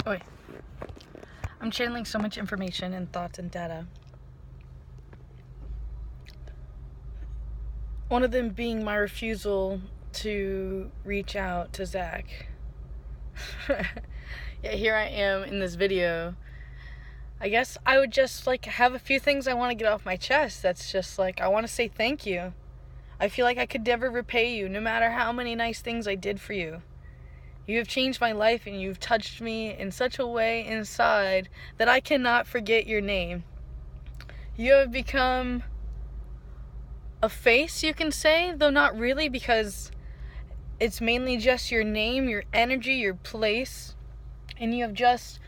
Oi. I'm channeling so much information and thoughts and data. One of them being my refusal to reach out to Zach. Yeah, here I am in this video. I guess I would just have a few things I want to get off my chest. That's just I want to say thank you. I feel like I could never repay you, no matter how many nice things I did for you. You have changed my life and you've touched me in such a way inside that I cannot forget your name. You have become a face, you can say, though not really, because it's mainly just your name, your energy, your place, and you have just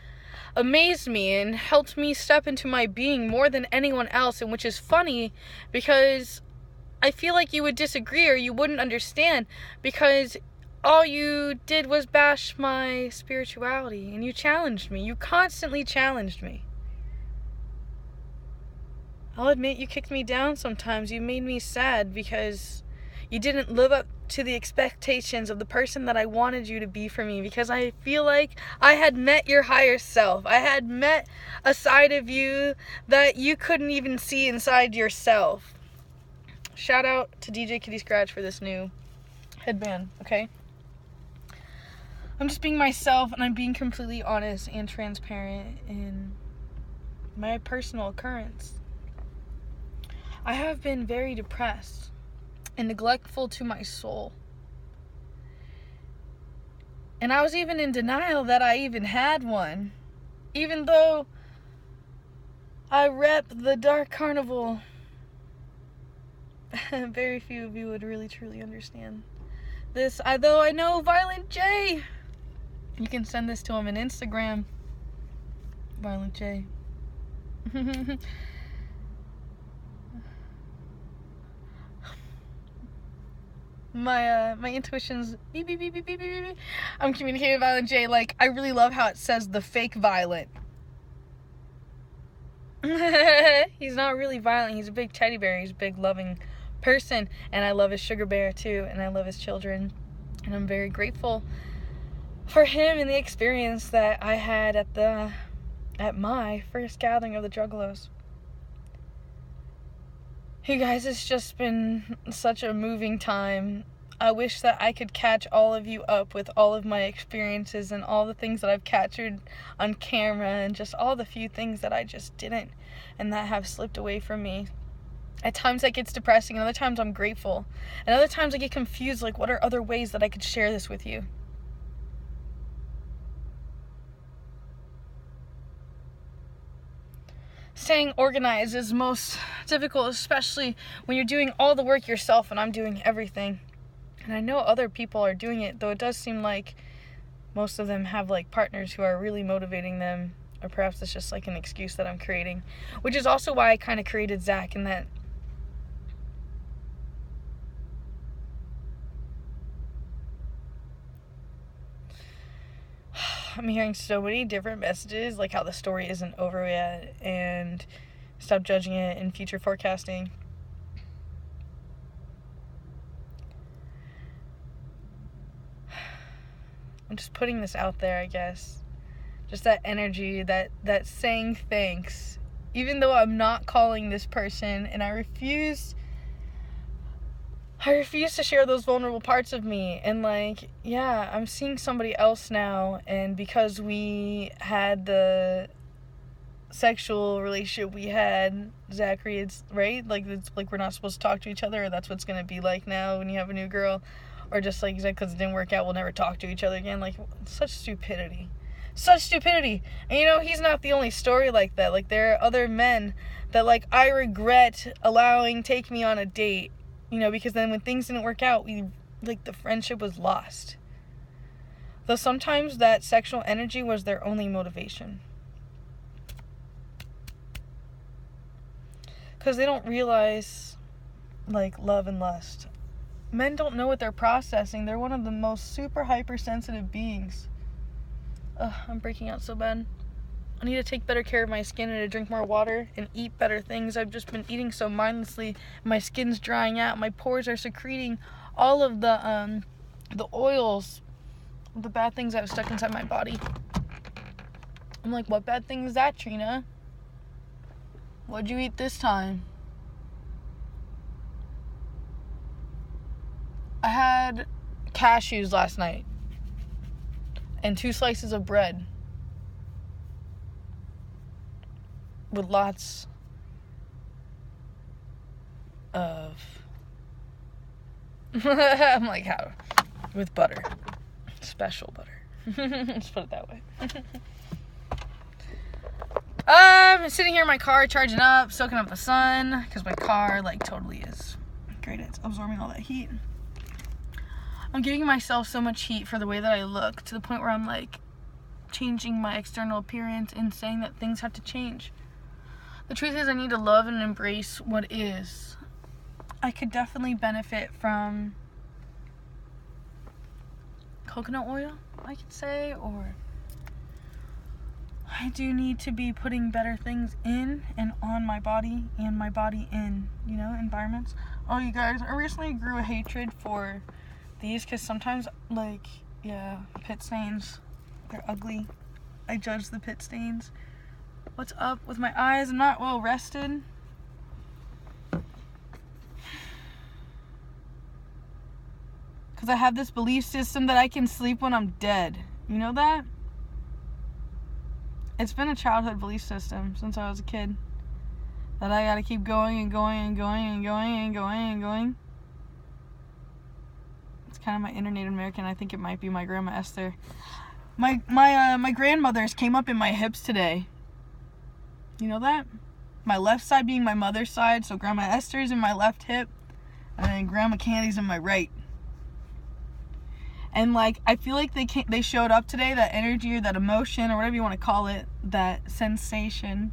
amazed me and helped me step into my being more than anyone else, and which is funny because I feel like you would disagree or you wouldn't understand, because all you did was bash my spirituality and you challenged me. You constantly challenged me. I'll admit you kicked me down sometimes. You made me sad because you didn't live up to the expectations of the person that I wanted you to be for me, because I feel like I had met your higher self. I had met a side of you that you couldn't even see inside yourself. Shout out to DJ Kitty Scratch for this new headband, okay? I'm just being myself, and I'm being completely honest and transparent in my personal occurrence. I have been very depressed and neglectful to my soul. And I was even in denial that I even had one. Even though I rep the Dark Carnival. Very few of you would really truly understand this. Though I know Violent J. You can send this to him on Instagram. Violent J. My intuition's beep, beep, beep, beep, beep, beep, beep. I'm communicating with Violent J. I really love how it says the fake violent. He's not really violent. He's a big teddy bear. He's a big loving person. And I love his sugar bear too. And I love his children. And I'm very grateful for him and the experience that I had at my first gathering of the Juggalos. You guys, it's just been such a moving time. I wish that I could catch all of you up with all of my experiences and all the things that I've captured on camera, and just all the few things that I just didn't and that have slipped away from me. At times that gets depressing, and other times I'm grateful. And other times I get confused, what are other ways that I could share this with you? Staying organized is most difficult, especially when you're doing all the work yourself and I'm doing everything. And I know other people are doing it, though it does seem like most of them have partners who are really motivating them, or perhaps it's just an excuse that I'm creating, which is also why I kind of created Zach, and that I'm hearing so many different messages, how the story isn't over yet, and stop judging it in future forecasting. I'm just putting this out there, I guess. Just that energy, that saying thanks. Even though I'm not calling this person, and I refuse to share those vulnerable parts of me. And I'm seeing somebody else now, and because we had the sexual relationship we had, Zachary, it's right, it's we're not supposed to talk to each other, or that's what it's gonna be like now when you have a new girl, or just because it didn't work out, we'll never talk to each other again. Such stupidity. And he's not the only story like that. There are other men that I regret allowing take me on a date, because then when things didn't work out, we the friendship was lost. Though sometimes that sexual energy was their only motivation. Because they don't realize love and lust. Men don't know what they're processing. They're one of the most super hypersensitive beings. I'm breaking out so bad. I need to take better care of my skin and to drink more water and eat better things. I've just been eating so mindlessly. My skin's drying out. My pores are secreting all of the oils, the bad things that have stuck inside my body. I'm like, what bad thing is that, Trina? What'd you eat this time? I had cashews last night and 2 slices of bread with lots of I'm like, how? With butter. Special butter. Let's put it that way. I'm sitting here in my car charging up, soaking up the sun, because my car totally is great at absorbing all that heat. I'm giving myself so much heat for the way that I look, to the point where I'm changing my external appearance and saying that things have to change. The truth is, I need to love and embrace what is. I could definitely benefit from coconut oil, I could say, or I do need to be putting better things in and on my body, and my body in, environments. Oh, you guys, I recently grew a hatred for these, because sometimes, pit stains, they're ugly. I judge the pit stains. What's up with my eyes? I'm not well rested. Because I have this belief system that I can sleep when I'm dead. You know that? It's been a childhood belief system since I was a kid. That I gotta keep going and going and going and going and going and going. It's kind of my inner Native American. I think it might be my Grandma Esther. My grandmothers came up in my hips today. You know that? My left side being my mother's side, so Grandma Esther's in my left hip, and then Grandma Candy's in my right. And I feel like they showed up today, that energy or that emotion or whatever you want to call it, that sensation.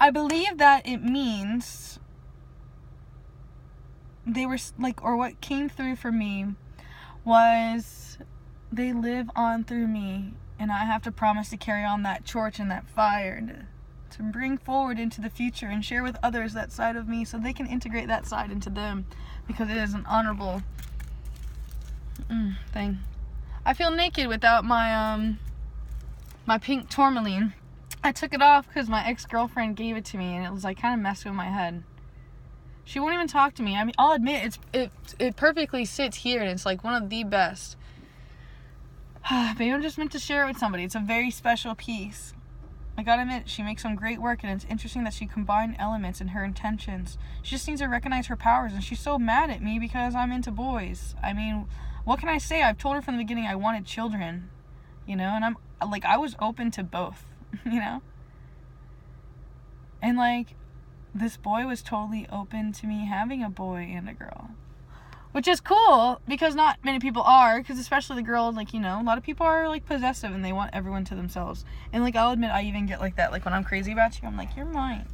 I believe that it means they were or what came through for me was they live on through me, and I have to promise to carry on that torch and that fire to bring forward into the future and share with others that side of me so they can integrate that side into them, because it is an honorable thing. I feel naked without my my pink tourmaline. I took it off because my ex-girlfriend gave it to me, and it was kind of messed with my head. She won't even talk to me. I mean, I'll admit it perfectly sits here, and it's one of the best. Maybe I'm just meant to share it with somebody. It's a very special piece. I gotta admit, she makes some great work, and it's interesting that she combined elements in her intentions. She just needs to recognize her powers, and she's so mad at me because I'm into boys. I mean, what can I say? I've told her from the beginning I wanted children, and I'm I was open to both, and this boy was totally open to me having a boy and a girl, which is cool, because not many people are, because especially the girl, a lot of people are possessive and they want everyone to themselves. And I'll admit, I even get that, when I'm crazy about you, I'm you're mine,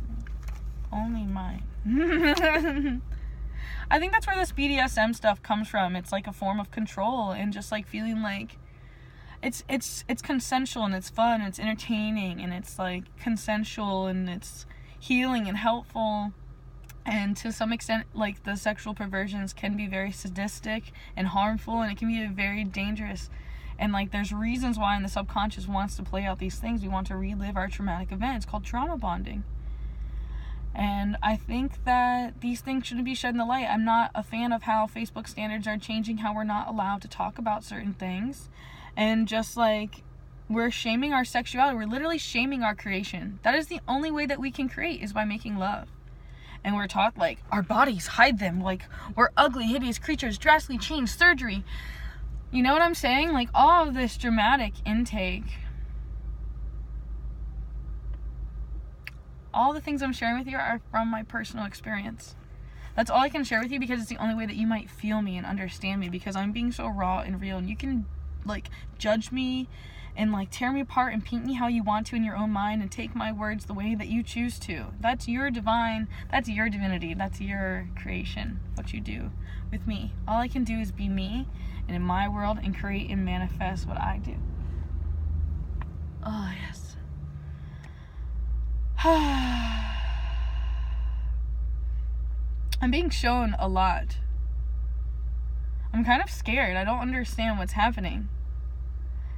only mine. I think that's where this BDSM stuff comes from. It's a form of control, and just feeling it's consensual, and it's fun, and it's entertaining, and it's consensual, and it's healing and helpful. And to some extent, the sexual perversions can be very sadistic and harmful, and it can be very dangerous. And there's reasons why in the subconscious wants to play out these things. We want to relive our traumatic event. It's called trauma bonding. And I think that these things shouldn't be shed in the light. I'm not a fan of how Facebook standards are changing, how we're not allowed to talk about certain things. And just we're shaming our sexuality. We're literally shaming our creation. That is the only way that we can create, is by making love. And we're taught our bodies, hide them, we're ugly, hideous creatures, drastically changed, surgery. You know what I'm saying? All of this dramatic intake. All the things I'm sharing with you are from my personal experience. That's all I can share with you, because it's the only way that you might feel me and understand me, because I'm being so raw and real, and you can judge me and tear me apart and paint me how you want to in your own mind, and take my words the way that you choose to. That's your that's your divinity, that's your creation, what you do with me. All I can do is be me, and in my world, and create and manifest what I do. Oh, yes. I'm being shown a lot. I'm kind of scared. I don't understand what's happening.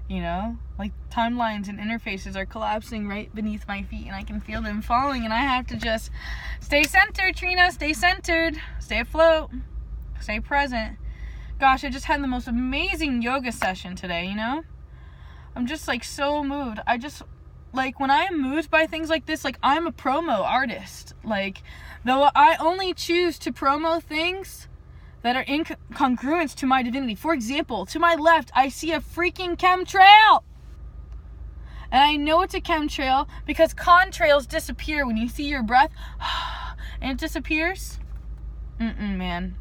You know, like timelines and interfaces are collapsing right beneath my feet, and I can feel them falling, and I have to just stay centered, Trina, stay centered, stay afloat, stay present. Gosh, I just had the most amazing yoga session today, you know? I'm just like so moved. I just, like, when I am moved by things like this, like, I'm a promo artist. Like, though I only choose to promo things that are in congruence to my divinity. For example, to my left, I see a freaking chemtrail. And I know it's a chemtrail because contrails disappear when you see your breath and it disappears. Man.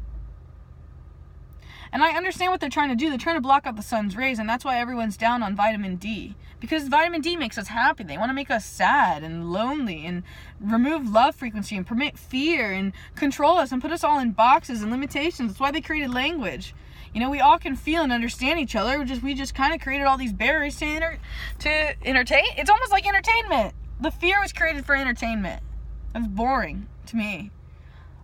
And I understand what they're trying to do. They're trying to block out the sun's rays, and that's why everyone's down on vitamin D. Because vitamin D makes us happy. They want to make us sad and lonely and remove love frequency and permit fear and control us and put us all in boxes and limitations. That's why they created language. You know, we all can feel and understand each other. We just kind of created all these barriers to entertain. It's almost like entertainment. The fear was created for entertainment. That's boring to me.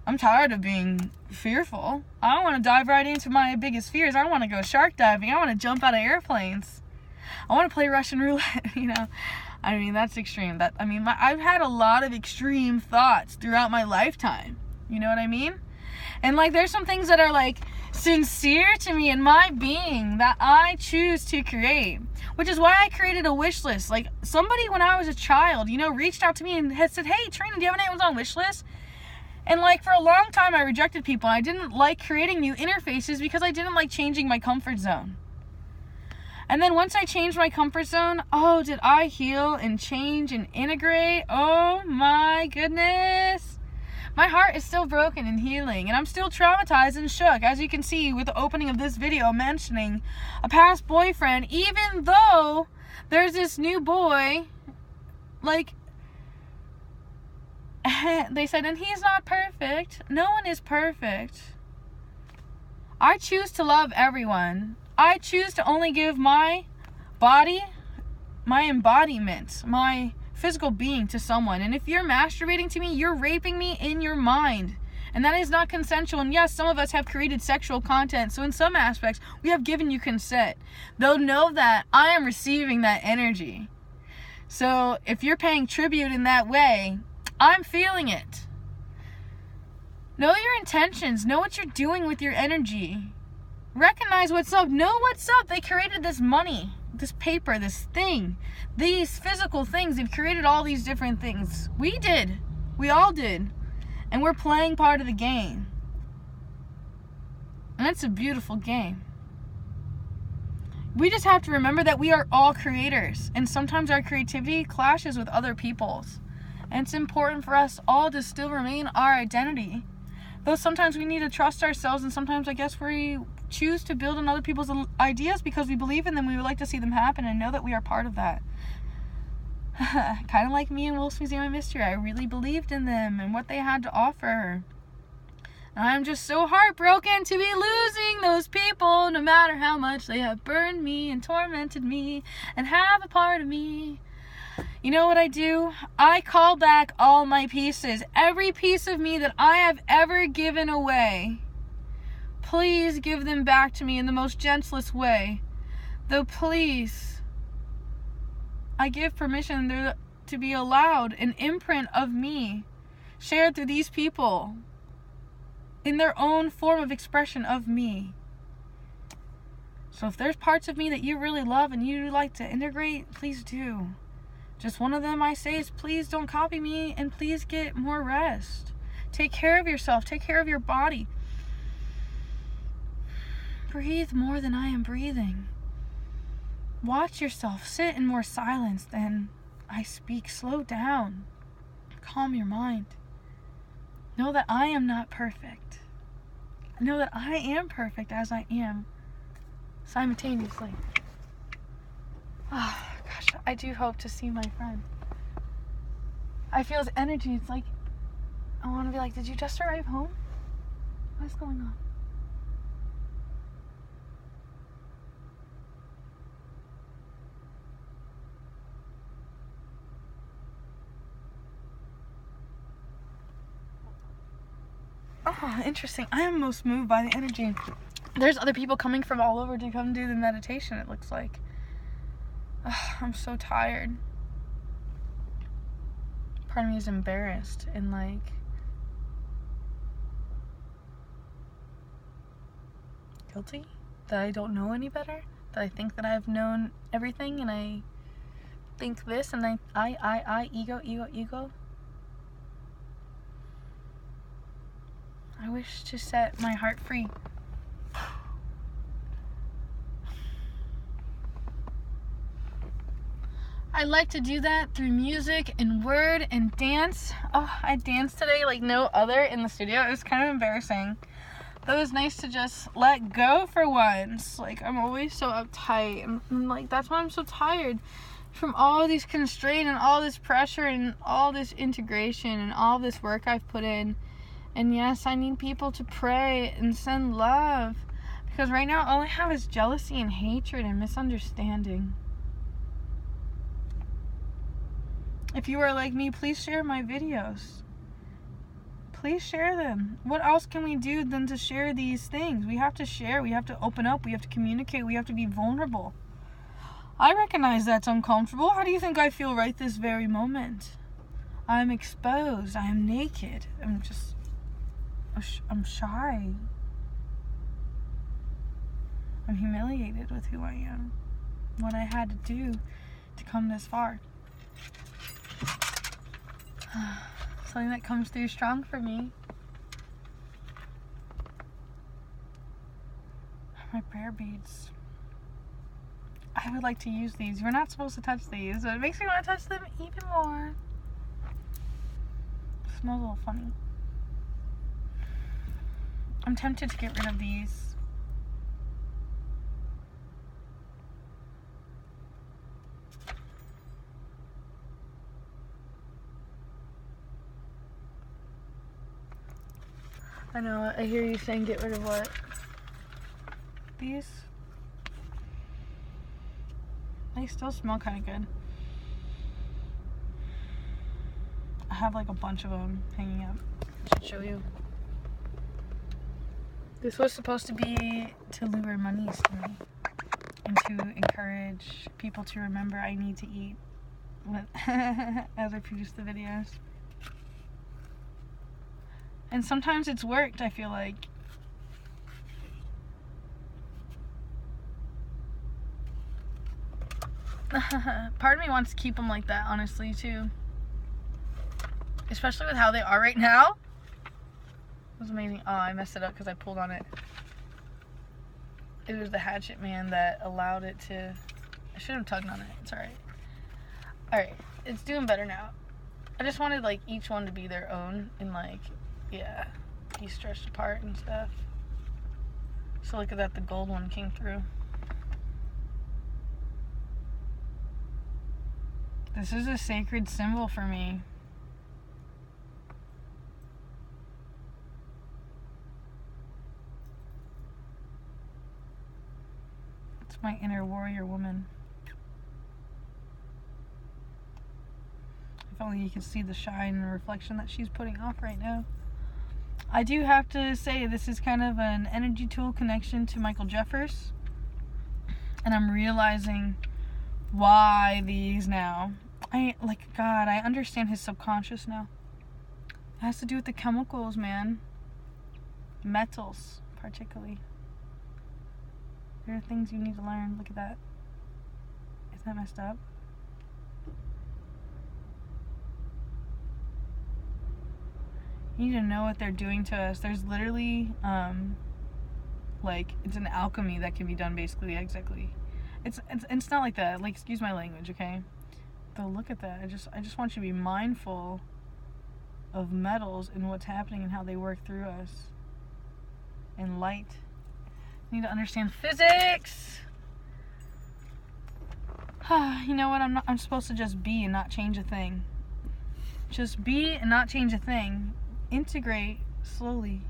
I'm tired of being fearful. I want to dive right into my biggest fears. I want to go shark diving. I want to jump out of airplanes. I want to play Russian roulette, you know. I mean, that's extreme. I've had a lot of extreme thoughts throughout my lifetime. You know what I mean? And, like, there's some things that are, like, sincere to me in my being that I choose to create. Which is why I created a wish list. Like, somebody when I was a child, you know, reached out to me and had said, hey, Trina, do you have any names on wish list? And, like, for a long time, I rejected people. I didn't like creating new interfaces because I didn't like changing my comfort zone. And then once I changed my comfort zone, oh, did I heal and change and integrate? Oh, my goodness. My heart is still broken and healing, and I'm still traumatized and shook, as you can see with the opening of this video mentioning a past boyfriend, even though there's this new boy, like, they said, and he's not perfect. No one is perfect. I choose to love everyone. I choose to only give my body, my embodiment, my physical being to someone. And if you're masturbating to me, you're raping me in your mind. And that is not consensual. And yes, some of us have created sexual content. So in some aspects, we have given you consent. They'll know that I am receiving that energy. So if you're paying tribute in that way, I'm feeling it. Know your intentions. Know what you're doing with your energy. Recognize what's up. Know what's up. They created this money, this paper, this thing, these physical things. They've created all these different things. We did. We all did. And we're playing part of the game. And it's a beautiful game. We just have to remember that we are all creators. And sometimes our creativity clashes with other people's. And it's important for us all to still remain our identity. Though sometimes we need to trust ourselves, and sometimes I guess we choose to build on other people's ideas because we believe in them. We would like to see them happen and know that we are part of that. Kind of like me and Wolf's Museum of Mystery. I really believed in them and what they had to offer. And I'm just so heartbroken to be losing those people, no matter how much they have burned me and tormented me and have a part of me. You know what I do? I call back all my pieces. Every piece of me that I have ever given away. Please give them back to me in the most gentlest way. Though please, I give permission there to be allowed an imprint of me shared through these people in their own form of expression of me. So if there's parts of me that you really love and you like to integrate, please do. Just one of them I say is please don't copy me and please get more rest. Take care of yourself. Take care of your body. Breathe more than I am breathing. Watch yourself. Sit in more silence than I speak. Slow down. Calm your mind. Know that I am not perfect. Know that I am perfect as I am simultaneously. Oh, gosh, I do hope to see my friend. I feel his energy. It's like, I want to be like, did you just arrive home? What's going on? Oh, interesting. I am most moved by the energy. There's other people coming from all over to come do the meditation, it looks like. Ugh, I'm so tired. Part of me is embarrassed and like guilty that I don't know any better, that I think that I've known everything and I think this and I ego. I wish to set my heart free. I like to do that through music and word and dance. Oh, I danced today like no other in the studio. It was kind of embarrassing. But it was nice to just let go for once. Like, I'm always so uptight. And like, that's why I'm so tired. From all these constraints and all this pressure and all this integration and all this work I've put in. And yes, I need people to pray and send love. Because right now, all I have is jealousy and hatred and misunderstanding. If you are like me, please share my videos. Please share them. What else can we do than to share these things? We have to share. We have to open up. We have to communicate. We have to be vulnerable. I recognize that's uncomfortable. How do you think I feel right this very moment? I'm exposed. I am naked. I'm shy. I'm humiliated with who I am. What I had to do to come this far. Something that comes through strong for me. My prayer beads. I would like to use these. You're not supposed to touch these, but it makes me want to touch them even more. It smells a little funny. I'm tempted to get rid of these. I know, I hear you saying get rid of what? These? They still smell kind of good. I have like a bunch of them hanging up. I should show you. This was supposed to be to lure monies to me and to encourage people to remember I need to eat as I produce the videos. And sometimes it's worked, I feel like. Part of me wants to keep them like that, honestly, too. Especially with how they are right now. It was amazing. Oh, I messed it up because I pulled on it. It was the hatchet man that allowed it to... I should have tugged on it. It's alright. Alright, it's doing better now. I just wanted, like, each one to be their own and, like... Yeah, he stretched apart and stuff. So look at that, the gold one came through. This is a sacred symbol for me. It's my inner warrior woman. If only you could see the shine and reflection that she's putting off right now. I do have to say this is kind of an energy tool connection to Michael Jeffers. And I'm realizing why these now. God, I understand his subconscious now. It has to do with the chemicals, man. Metals, particularly. There are things you need to learn. Look at that. Isn't that messed up? You need to know what they're doing to us. There's literally, it's an alchemy that can be done basically, exactly. It's not like that. Like, excuse my language, okay? But look at that. I just want you to be mindful of metals and what's happening and how they work through us. And light. You need to understand physics. You know what? I'm supposed to just be and not change a thing. Just be and not change a thing. Integrate slowly.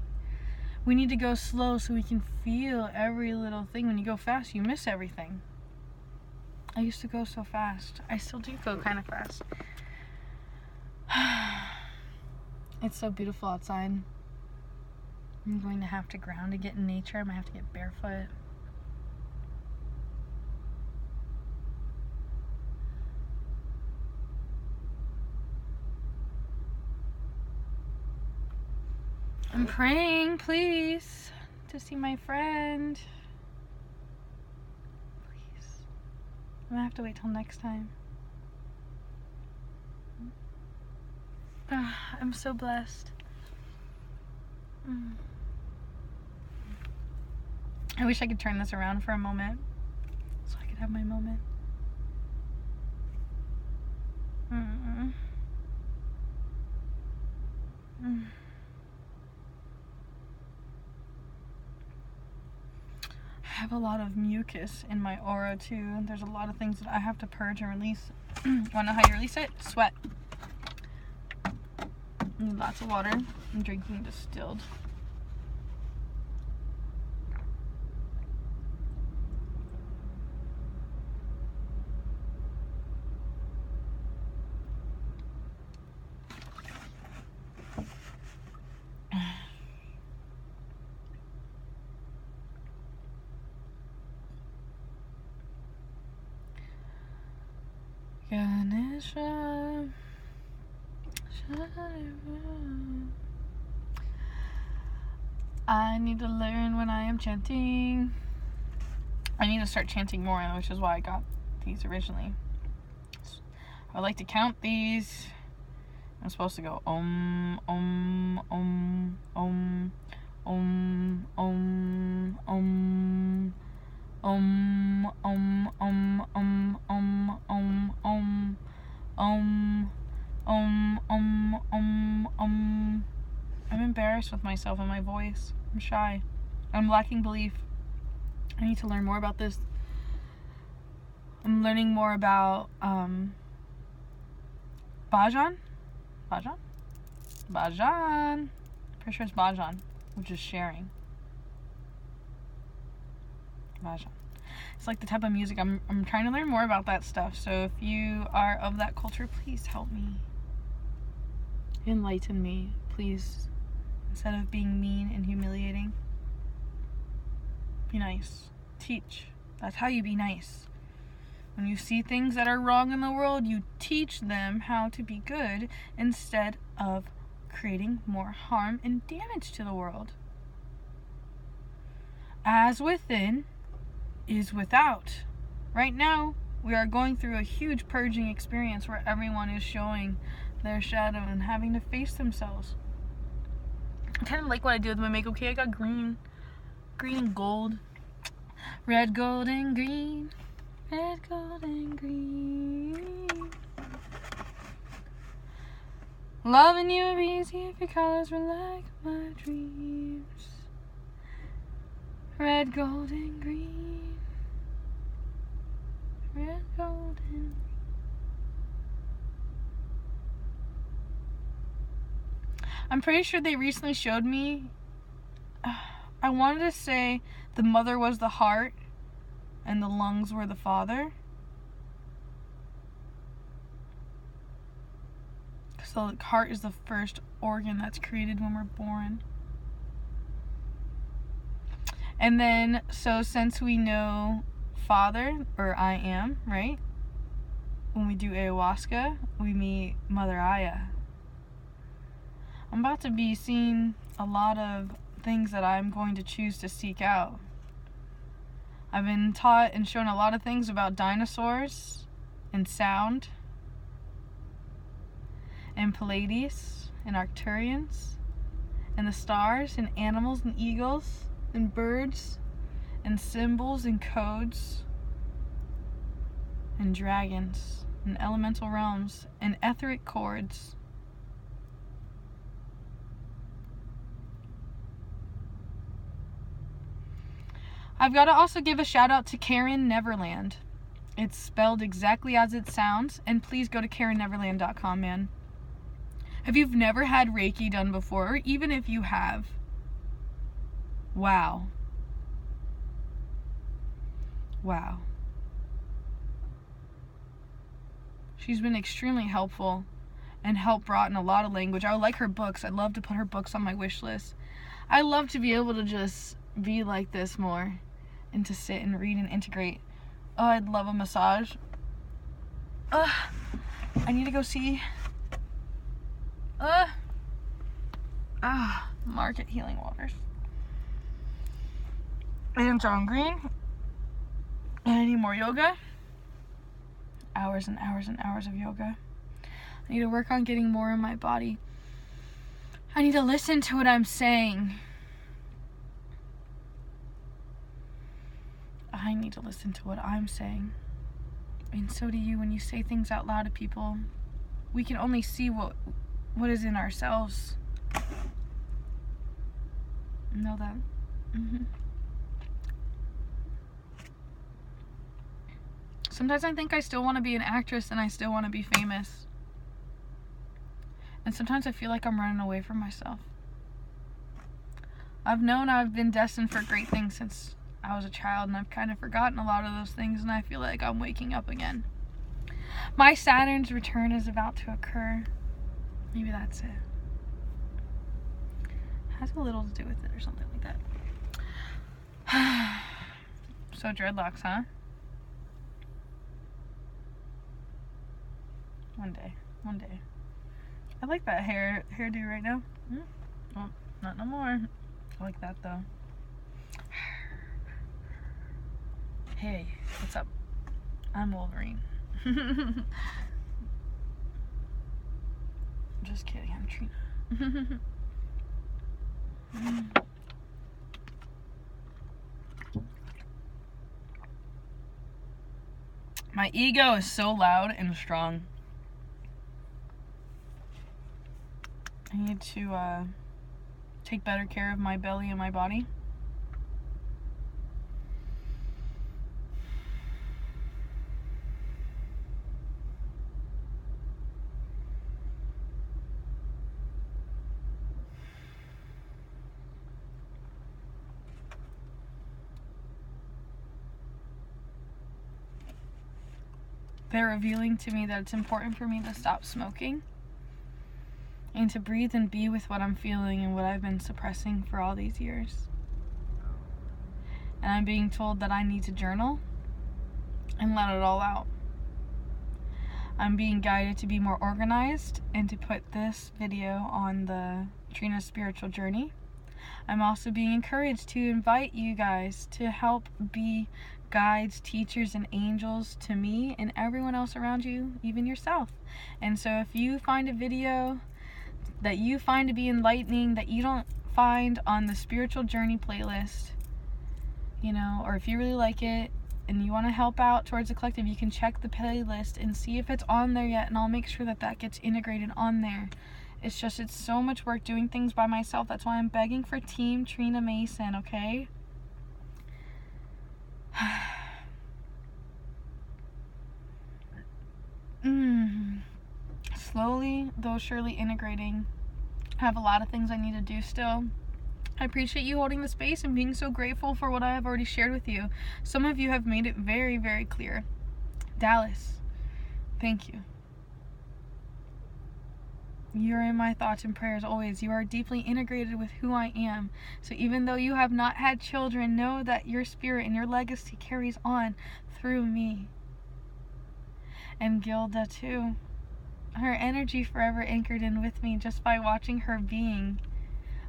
We need to go slow so we can feel every little thing. When you go fast, you miss everything. I used to go so fast. I still do go kind of fast. It's so beautiful outside. I'm going to have to ground to get in nature. I might have to get barefoot. I'm praying, please, to see my friend. Please. I'm gonna have to wait till next time. I'm so blessed. I wish I could turn this around for a moment so I could have my moment. I have a lot of mucus in my aura too. There's a lot of things that I have to purge and release. Wanna know how you release it? Sweat. And lots of water. I'm drinking distilled. Ganesha, I need to learn when I am chanting. I need to start chanting more, which is why I got these originally. I would like to count these. I'm supposed to go om, om, om, om, om, om, om. Om, om, om, om, om, om, om, om, om, om, om, om. I'm embarrassed with myself and my voice. I'm shy. I'm lacking belief. I need to learn more about this. I'm learning more about Bajan? Bajan? Bajan. Pretty sure it's Bajan, which is sharing. Bajan. It's like the type of music I'm trying to learn more about that stuff. So if you are of that culture, please help me. Enlighten me, please. Instead of being mean and humiliating. Be nice. Teach. That's how you be nice. When you see things that are wrong in the world, you teach them how to be good instead of creating more harm and damage to the world. As within is without. Right now, we are going through a huge purging experience where everyone is showing their shadow and having to face themselves. I kind of like what I do with my makeup. Okay, I got green and gold, red, gold, and green, red, gold, and green. Loving you would be easy if your colors were like my dreams. Red, gold, and green. Red, gold, and green. I'm pretty sure they recently showed me, I wanted to say the mother was the heart and the lungs were the father. So the heart is the first organ that's created when we're born. And then, so since we know Father, or I am, right? When we do ayahuasca, we meet Mother Aya. I'm about to be seeing a lot of things that I'm going to choose to seek out. I've been taught and shown a lot of things about dinosaurs and sound, and Pleiades and Arcturians, and the stars and animals and eagles and birds and symbols and codes and dragons and elemental realms and etheric chords. I've got to also give a shout out to Karen Neverland. It's spelled exactly as it sounds, and please go to KarenNeverland.com, man. If you've never had Reiki done before, or even if you have, wow. Wow. She's been extremely helpful and helped brought in a lot of language. I would like her books. I'd love to put her books on my wish list. I love to be able to just be like this more and to sit and read and integrate. Oh, I'd love a massage. I need to go see. Market Healing Waters. And John Green. And I need more yoga. Hours and hours and hours of yoga. I need to work on getting more in my body. I need to listen to what I'm saying. I need to listen to what I'm saying. And so do you when you say things out loud to people. We can only see what is in ourselves. Know that? Sometimes I think I still want to be an actress and I still want to be famous. And sometimes I feel like I'm running away from myself. I've known I've been destined for great things since I was a child, and I've kind of forgotten a lot of those things, and I feel like I'm waking up again. My Saturn's return is about to occur. Maybe that's it. Has a little to do with it or something like that. So dreadlocks, huh? One day. I like that hairdo right now. Well, not no more. I like that though. Hey, what's up? I'm Wolverine. Just kidding, I'm Trina. My ego is so loud and strong. I need to take better care of my belly and my body. They're revealing to me that it's important for me to stop smoking and to breathe and be with what I'm feeling and what I've been suppressing for all these years. And I'm being told that I need to journal and let it all out. I'm being guided to be more organized and to put this video on the Trina spiritual journey. I'm also being encouraged to invite you guys to help be guides, teachers, and angels to me and everyone else around you, even yourself. And so if you find a video that you find to be enlightening that you don't find on the spiritual journey playlist, or if you really like it and you want to help out towards the collective, you can check the playlist and see if it's on there yet, and I'll make sure that gets integrated on there. It's so much work doing things by myself. That's why I'm begging for Team Trina Mason, okay? Slowly, though surely integrating. I have a lot of things I need to do still. I appreciate you holding the space and being so grateful for what I have already shared with you. Some of you have made it very, very clear. Dallas, thank you. You are in my thoughts and prayers always. You are deeply integrated with who I am. So even though you have not had children, know that your spirit and your legacy carries on through me. And Gilda too. Her energy forever anchored in with me just by watching her being.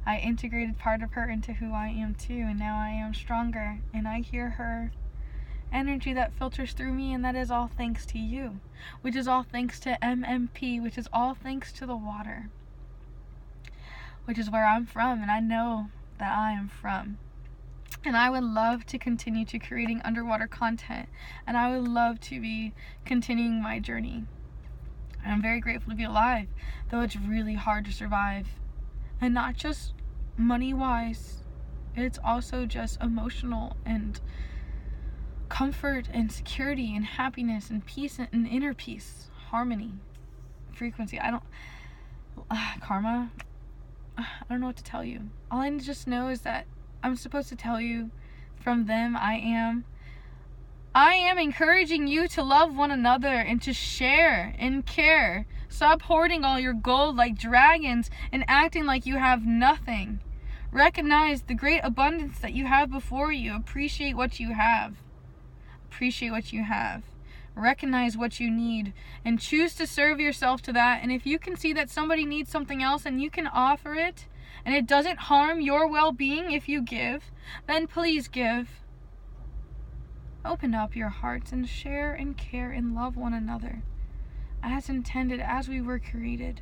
I integrated part of her into who I am too, and now I am stronger, and I hear her energy that filters through me, and that is all thanks to you, which is all thanks to MMP, which is all thanks to the water, which is where I'm from, and I know that I am from. And I would love to continue to creating underwater content, and I would love to be continuing my journey. And I'm very grateful to be alive, though it's really hard to survive. And not just money-wise, it's also just emotional and comfort and security and happiness and peace and inner peace, harmony, frequency. Karma, I don't know what to tell you. All I just know is that I'm supposed to tell you from them I am encouraging you to love one another and to share and care. Stop hoarding all your gold like dragons and acting like you have nothing. Recognize the great abundance that you have before you. Appreciate what you have. Appreciate what you have. Recognize what you need and choose to serve yourself to that. And if you can see that somebody needs something else and you can offer it, and it doesn't harm your well-being if you give, then please give. Open up your hearts and share and care and love one another as intended, as we were created.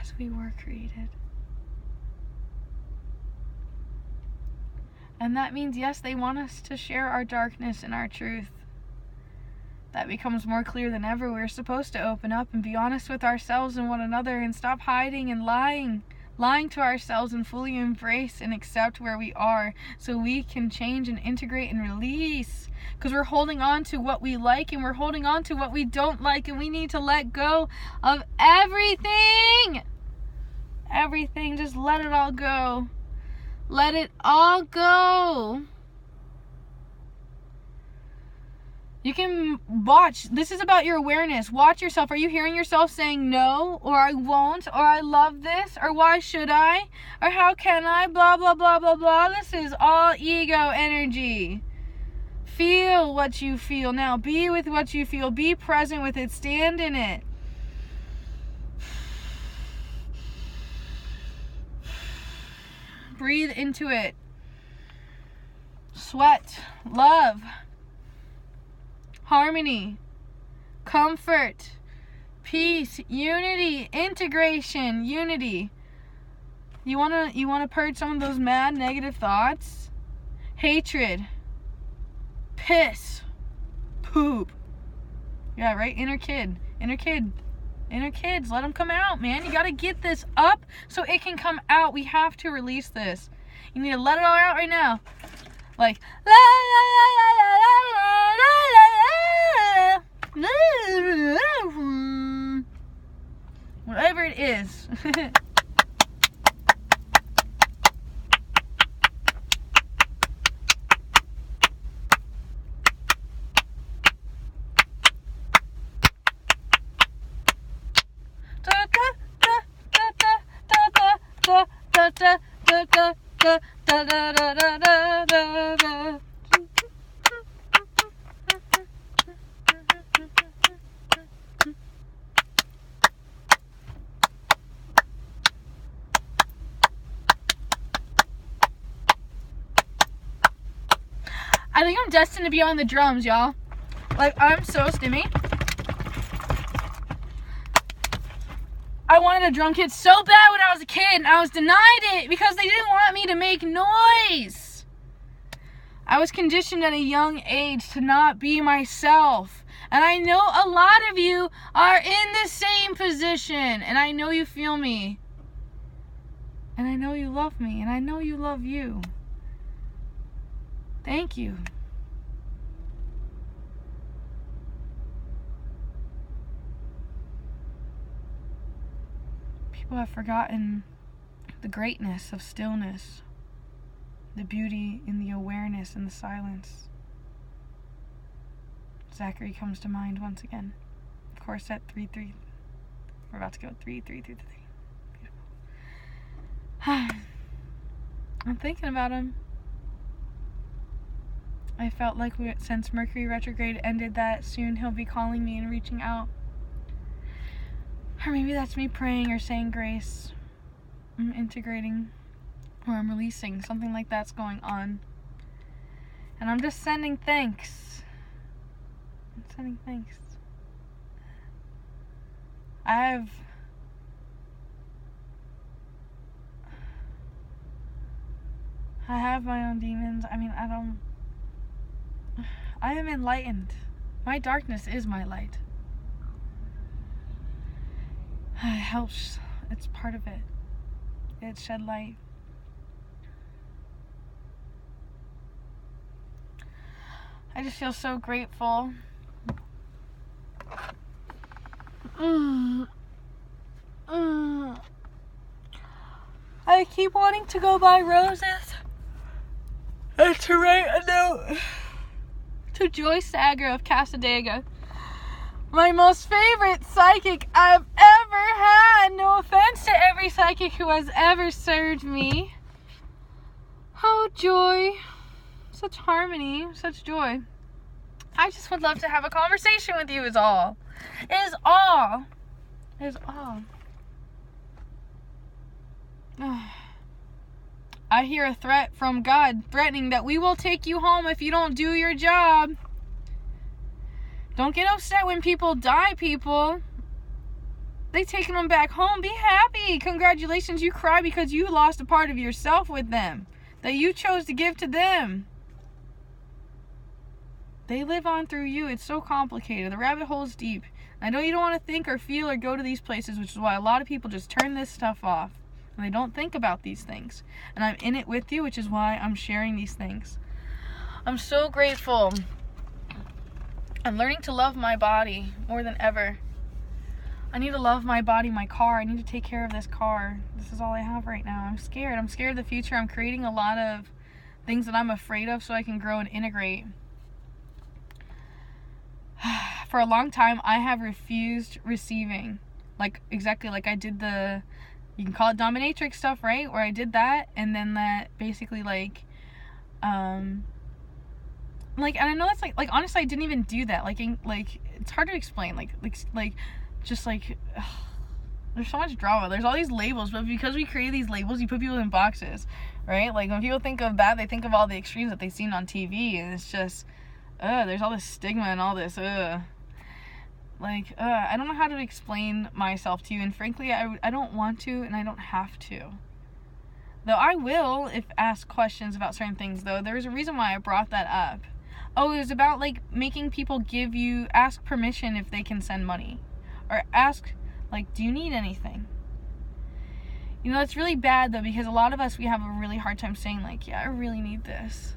As we were created. And that means, yes, they want us to share our darkness and our truth. That becomes more clear than ever. We're supposed to open up and be honest with ourselves and one another and stop hiding and lying to ourselves and fully embrace and accept where we are so we can change and integrate and release. Because we're holding on to what we like and we're holding on to what we don't like, and we need to let go of everything. Everything. Just let it all go. Let it all go. You can watch. This is about your awareness. Watch yourself. Are you hearing yourself saying no, or I won't, or I love this, or why should I, or how can I, blah, blah, blah, blah, blah. This is all ego energy. Feel what you feel now. Be with what you feel. Be present with it. Stand in it. Breathe into it. Sweat. Love. Harmony. Comfort. Peace. Unity. Integration. Unity. You wanna purge some of those mad negative thoughts? Hatred. Piss. Poop. Yeah, right? Inner kids. Let them come out, man. You gotta get this up so it can come out. We have to release this. You need to let it all out right now. Like, la la la la la la la la. Whatever it is. I think I'm destined to be on the drums, y'all. Like, I'm so stimmy. I wanted a drum kit so bad when I was a kid, and I was denied it because they didn't want me to make noise. I was conditioned at a young age to not be myself. And I know a lot of you are in the same position, and I know you feel me. And I know you love me, and I know you love you. Thank you. People have forgotten the greatness of stillness, the beauty in the awareness and the silence. Zachary comes to mind once again. Of course, at 3-3. We're about to go 3-3-3-3. Beautiful. I'm thinking about him. I felt like since Mercury retrograde ended that soon he'll be calling me and reaching out. Or maybe that's me praying or saying grace. I'm integrating, or I'm releasing. Something like that's going on. And I'm just sending thanks. I'm sending thanks. I have my own demons. I mean, I am enlightened. My darkness is my light. It helps. It's part of it. It shed light. I just feel so grateful. I keep wanting to go buy roses and to write a note to Joy Sager of Casadega. My most favorite psychic I've ever had. No offense to every psychic who has ever served me. Oh, Joy. Such harmony. Such joy. I just would love to have a conversation with you is all. Is all. Is all. I hear a threat from God threatening that we will take you home if you don't do your job. Don't get upset when people die, people. They taking them back home. Be happy. Congratulations, you cry because you lost a part of yourself with them that you chose to give to them. They live on through you. It's so complicated. The rabbit hole's deep. I know you don't want to think or feel or go to these places, which is why a lot of people just turn this stuff off. And they don't think about these things. And I'm in it with you, which is why I'm sharing these things. I'm so grateful. I'm learning to love my body more than ever. I need to love my body, my car. I need to take care of this car. This is all I have right now. I'm scared. I'm scared of the future. I'm creating a lot of things that I'm afraid of so I can grow and integrate. For a long time, I have refused receiving. Like, exactly like I did the, you can call it dominatrix stuff, right? Where I did that, and then that basically, and I know that's like honestly, I didn't even do that. Like, it's hard to explain. There's so much drama. There's all these labels, but because we create these labels, you put people in boxes, right? Like, when people think of that, they think of all the extremes that they've seen on TV, and it's just, there's all this stigma and all this, I don't know how to explain myself to you, and frankly, I don't want to, and I don't have to. Though I will, if asked questions about certain things, though. There's a reason why I brought that up. Oh, it was about, making people ask permission if they can send money. Or ask, do you need anything? You know, it's really bad, though, because a lot of us, we have a really hard time saying, yeah, I really need this.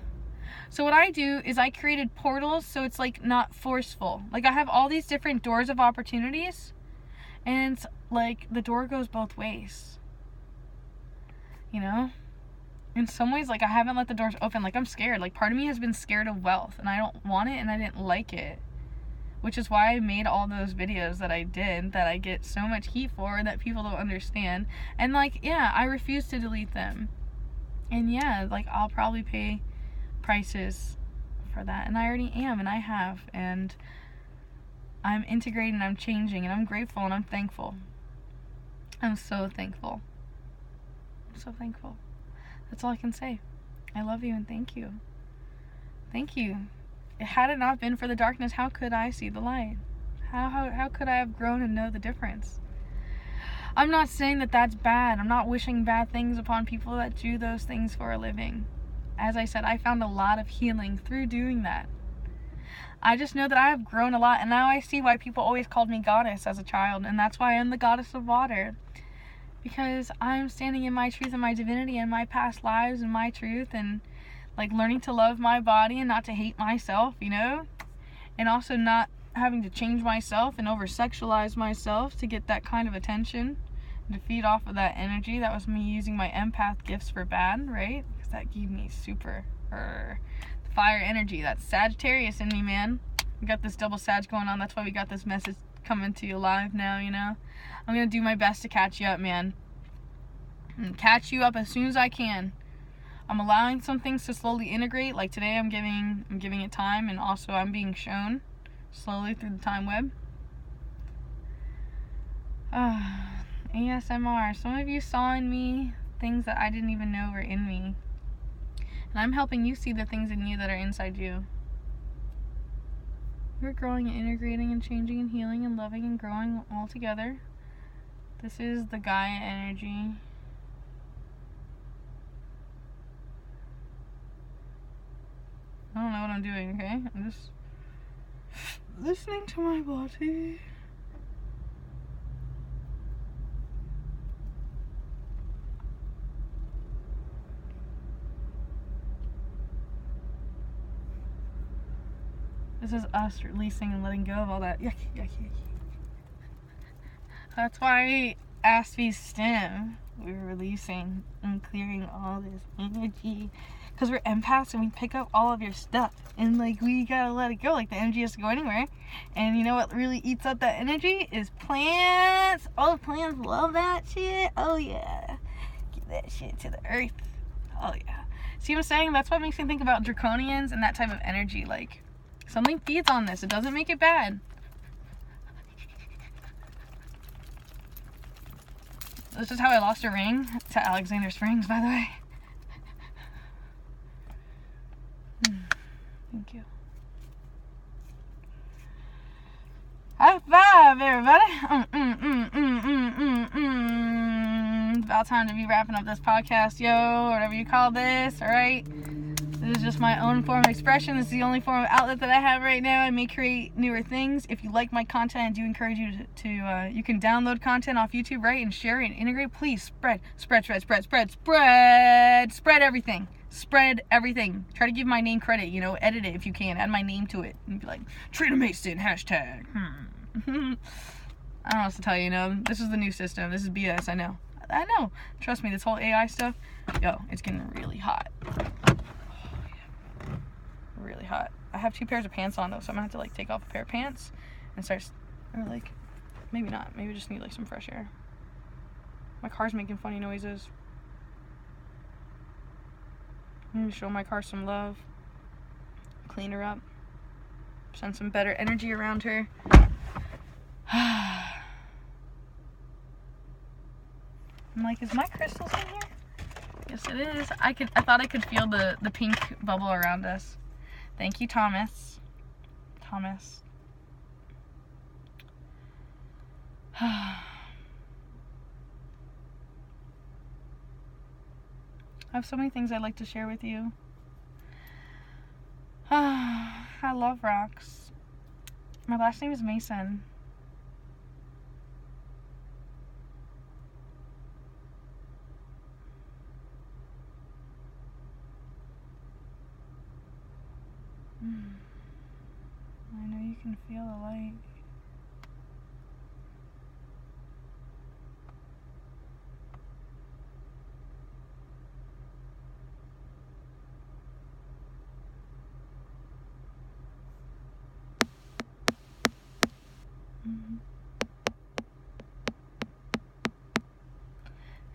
So what I do is I created portals so it's, not forceful. I have all these different doors of opportunities, and it's, the door goes both ways. You know? In some ways, I haven't let the doors open. I'm scared. Part of me has been scared of wealth, and I don't want it, and I didn't like it. Which is why I made all those videos that I did, that I get so much heat for, that people don't understand. And, I refuse to delete them. And, I'll probably pay prices for that. And I already am, and I have. And I'm integrating, and I'm changing, and I'm grateful, and I'm thankful. I'm so thankful. I'm so thankful. That's all I can say. I love you, and thank you. Thank you. Had it not been for the darkness, how could I see the light? How could I have grown and know the difference? I'm not saying that that's bad. I'm not wishing bad things upon people that do those things for a living. As I said, I found a lot of healing through doing that. I just know that I have grown a lot, and now I see why people always called me goddess as a child, and that's why I'm the goddess of water. Because I'm standing in my truth and my divinity and my past lives and my truth, and learning to love my body and not to hate myself, and also not having to change myself and over-sexualize myself to get that kind of attention and to feed off of that energy. That was me using my empath gifts for bad, right? Because that gave me super fire energy. That's Sagittarius in me, man. We got this double Sag going on. That's why we got this message coming to you live now, I'm gonna do my best to catch you up, man. And catch you up as soon as I can. I'm allowing some things to slowly integrate. Today, I'm giving it time, and also I'm being shown slowly through the time web. ASMR. Some of you saw in me things that I didn't even know were in me, and I'm helping you see the things in you that are inside you. We're growing and integrating and changing and healing and loving and growing all together. This is the Gaia energy. I don't know what I'm doing, okay? I'm just listening to my body. This is us releasing and letting go of all that yucky. That's why Aspie STEM, we're releasing and clearing all this energy. Because we're empaths and we pick up all of your stuff. And we gotta let it go. The energy has to go anywhere. And you know what really eats up that energy? Is plants. All the plants love that shit. Oh yeah. Give that shit to the earth. Oh yeah. See what I'm saying? That's what makes me think about draconians and that type of energy. Something feeds on this. It doesn't make it bad. This is how I lost a ring to Alexander Springs, by the way. Thank you. High five, everybody. It's about time to be wrapping up this podcast, yo, whatever you call this, alright? This is just my own form of expression. This is the only form of outlet that I have right now. I may create newer things. If you like my content, I do encourage you to you can download content off YouTube, right, and share it and integrate. Please spread everything. Spread everything. Try to give my name credit, you know, edit it if you can. Add my name to it. And be like, Trina Mason, hashtag. I don't know what else to tell you, you know. This is the new system. This is BS, I know. Trust me, this whole AI stuff, yo, it's getting really hot. Oh, yeah. Really hot. I have 2 pairs of pants on, though, so I'm gonna have to, like, take off a pair of pants and start, or, like, maybe not. Maybe I just need, like, some fresh air. My car's making funny noises. I'm gonna show my car some love. Clean her up. Send some better energy around her. I'm like, is my crystals in here? Yes, it is. I thought I could feel the pink bubble around us. Thank you, Thomas. I have so many things I'd like to share with you. I love rocks. My last name is Mason. I know you can feel the light.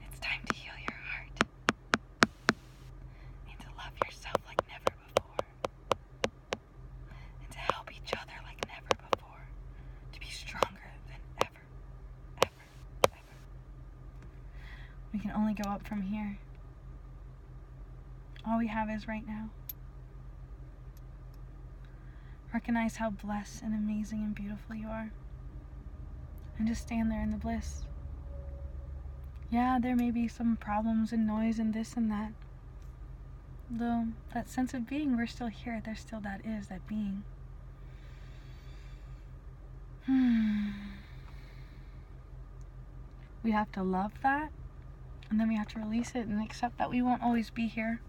It's time to heal your heart and to love yourself like never before, and to help each other like never before, to be stronger than ever. We can only go up from here. All we have is right now. Recognize how blessed and amazing and beautiful you are. And just stand there in the bliss. Yeah, there may be some problems and noise and this and that. Though that sense of being, we're still here. There's still that being. We have to love that, and then we have to release it and accept that we won't always be here.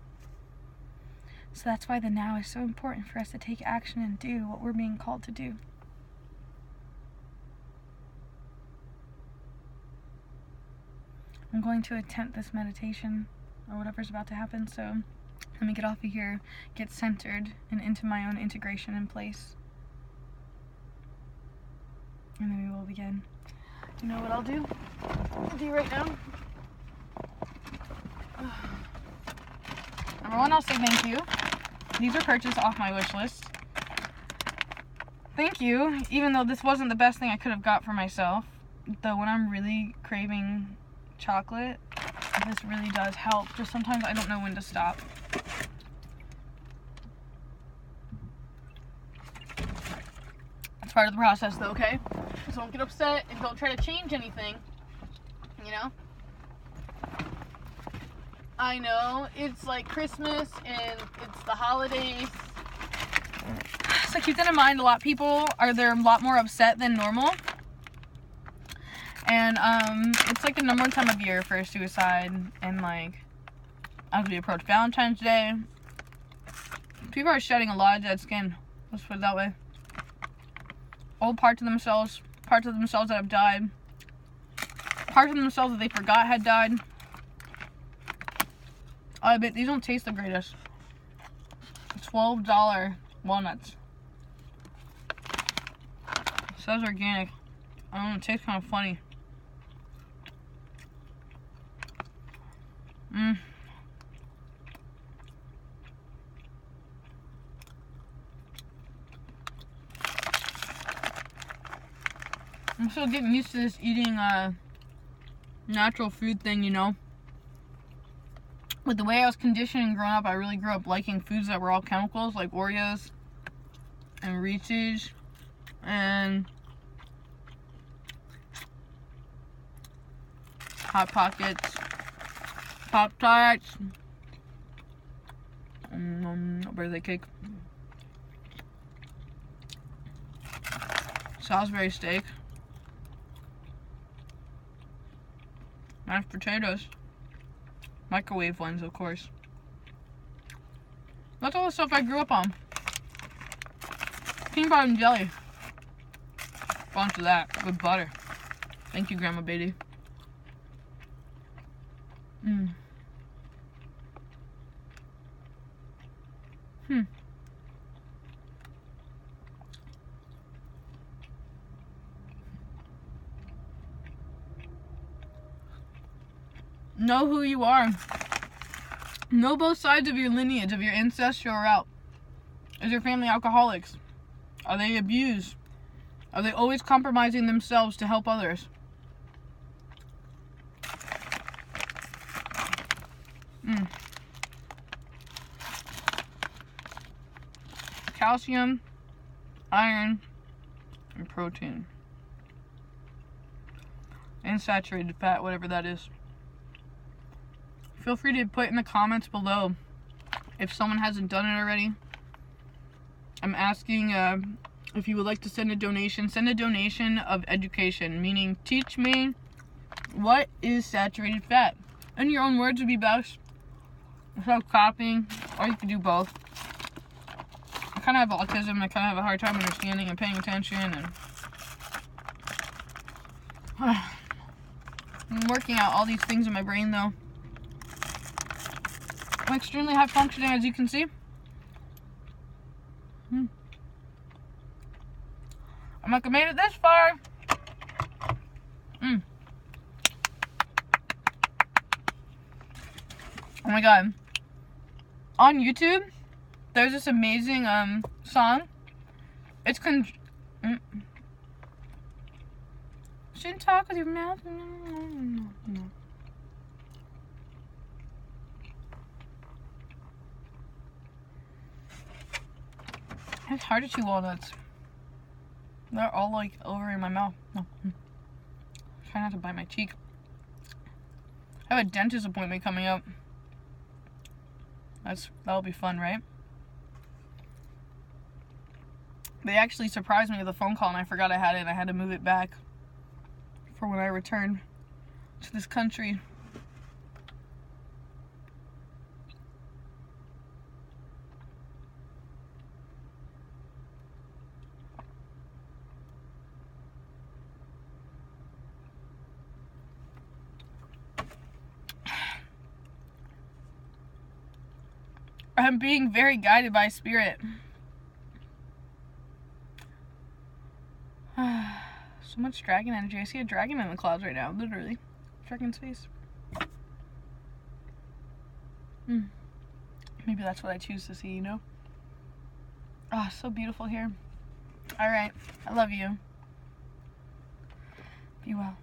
So that's why the now is so important for us to take action and do what we're being called to do. I'm going to attempt this meditation or whatever's about to happen, so let me get off of here, get centered, and into my own integration in place. And then we will begin. You know what I'll do? Right now? Number one, I'll say thank you. These are purchased off my wish list. Thank you, even though this wasn't the best thing I could have got for myself. Though when I'm really craving chocolate, this really does help. Just sometimes I don't know when to stop. It's part of the process though, okay? So don't get upset and don't try to change anything, you know? I know, it's like Christmas and it's the holidays. So keep that in mind. A lot of people they're a lot more upset than normal. And it's like the number one time of year for suicide. And like, as we approach Valentine's Day, people are shedding a lot of dead skin. Let's put it that way. Old parts of themselves that have died, parts of themselves that they forgot had died. I bet these don't taste the greatest. $12 walnuts. It says organic. I don't know, it tastes kind of funny. I'm still getting used to this eating natural food thing, you know. With the way I was conditioned and growing up, I really grew up liking foods that were all chemicals, like Oreos and Reese's and Hot Pockets, Pop-Tarts, birthday cake, Salisbury steak, mashed potatoes, microwave ones, of course. That's all the stuff I grew up on. Peanut butter and jelly. Bunch of that with butter. Thank you, Grandma Beatty. Know who you are. Know both sides of your lineage, of your ancestral route. Is your family alcoholics? Are they abused? Are they always compromising themselves to help others? Calcium, iron, and protein. And saturated fat, whatever that is. Feel free to put in the comments below if someone hasn't done it already. I'm asking if you would like to send a donation of education, meaning teach me what is saturated fat. In your own words would be best. Instead of copying, or you could do both. I kind of have autism, I kind of have a hard time understanding and paying attention, and I'm working out all these things in my brain though. I'm extremely high functioning, as you can see. I'm like, I made it this far. Oh my god. On YouTube, there's this amazing song. It's shouldn't talk with your mouth. No. It's hard to chew walnuts. They're all like over in my mouth. No. Try not to bite my cheek. I have a dentist appointment coming up. That'll be fun, right? They actually surprised me with a phone call and I forgot I had it and I had to move it back for when I return to this country. I'm being very guided by spirit. So much dragon energy. I see a dragon in the clouds right now, literally. Dragon's face. Maybe that's what I choose to see, you know? Ah, so beautiful here. Alright, I love you. Be well.